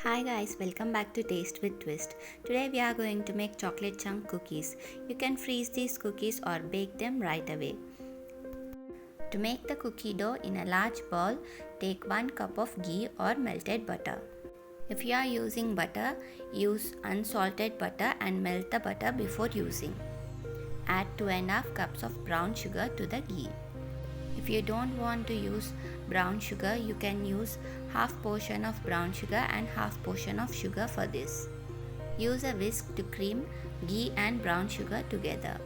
Hi guys, welcome back to Taste with Twist. Today we are going to make chocolate chunk cookies. You can freeze these cookies or bake them right away. To make the cookie dough in a large bowl, take 1 cup of ghee or melted butter. If you are using butter, use unsalted butter and melt the butter before using. Add 2.5 cups of brown sugar to the ghee. If you don't want to use brown sugar, you can use half portion of brown sugar and half portion of sugar for this. Use a whisk to cream ghee and brown sugar together.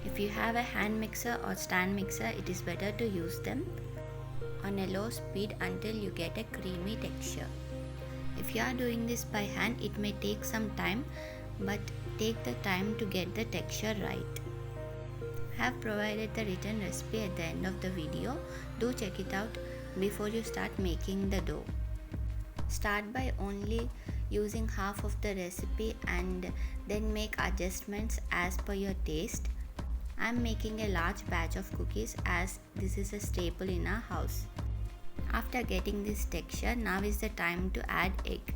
If you have a hand mixer or stand mixer, it is better to use them on a low speed until you get a creamy texture. If you are doing this by hand, it may take some time, but take the time to get the texture right. I have provided the written recipe at the end of the video. Do check it out before you start making the dough. Start by only using half of the recipe and then make adjustments as per your taste. I am making a large batch of cookies as this is a staple in our house. After getting this texture, now is the time to add egg.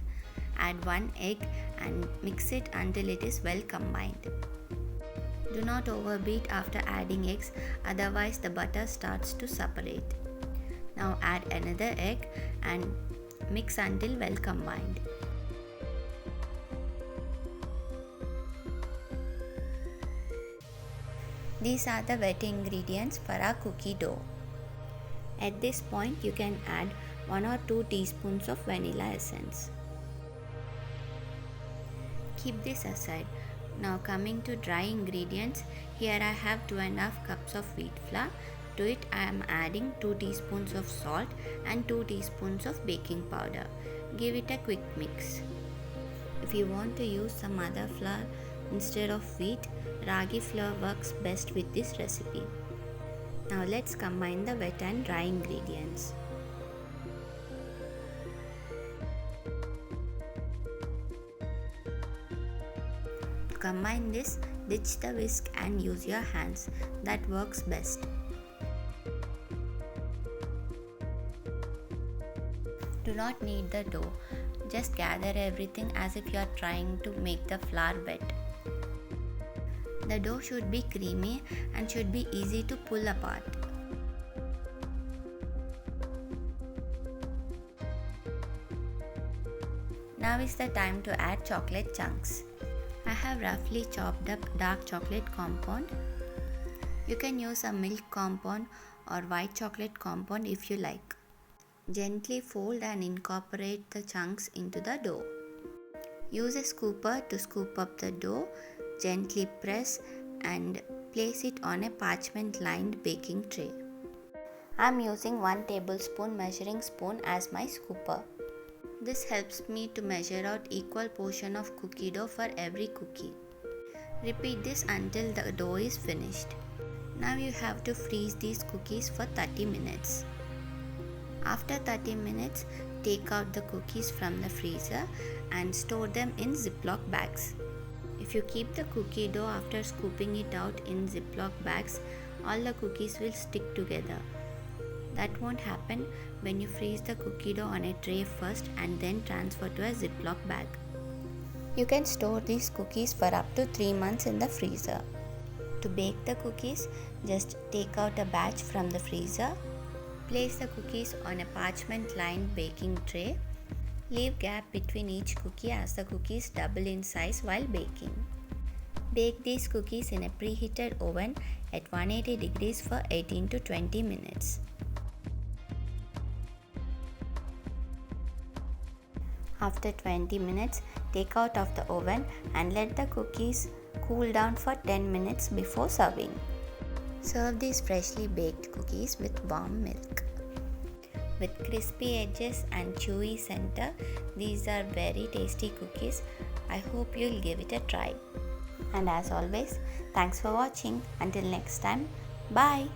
Add 1 egg and mix it until it is well combined. Do not overbeat after adding eggs, otherwise the butter starts to separate. Now add another egg and mix until well combined. These are the wet ingredients for our cookie dough. At this point, you can add 1 or 2 teaspoons of vanilla essence. Keep this aside. Now coming to dry ingredients, here I have 2.5 cups of wheat flour. To it I am adding 2 teaspoons of salt and 2 teaspoons of baking powder. Give it a quick mix. If you want to use some other flour instead of wheat, ragi flour works best with this recipe. Now let's combine the wet and dry ingredients. To combine this, ditch the whisk and use your hands. That works best. Do not knead the dough. Just gather everything as if you are trying to make the flour wet. The dough should be creamy and should be easy to pull apart. Now is the time to add chocolate chunks. I have roughly chopped up dark chocolate compound. You can use a milk compound or white chocolate compound if you like. Gently fold and incorporate the chunks into the dough. Use a scooper to scoop up the dough. Gently press and place it on a parchment lined baking tray. I am using 1 tablespoon measuring spoon as my scooper. This helps me to measure out equal portion of cookie dough for every cookie. Repeat this until the dough is finished. Now you have to freeze these cookies for 30 minutes. After 30 minutes, take out the cookies from the freezer and store them in Ziploc bags. If you keep the cookie dough after scooping it out in Ziploc bags, all the cookies will stick together. That won't happen when you freeze the cookie dough on a tray first and then transfer to a Ziploc bag. You can store these cookies for up to 3 months in the freezer. To bake the cookies, just take out a batch from the freezer. Place the cookies on a parchment lined baking tray. Leave gap between each cookie as the cookies double in size while baking. Bake these cookies in a preheated oven at 180 degrees for 18 to 20 minutes. After 20 minutes, take out of the oven and let the cookies cool down for 10 minutes before serving. Serve these freshly baked cookies with warm milk. With crispy edges and chewy center, these are very tasty cookies. I hope you'll give it a try. And as always, thanks for watching. Until next time, bye.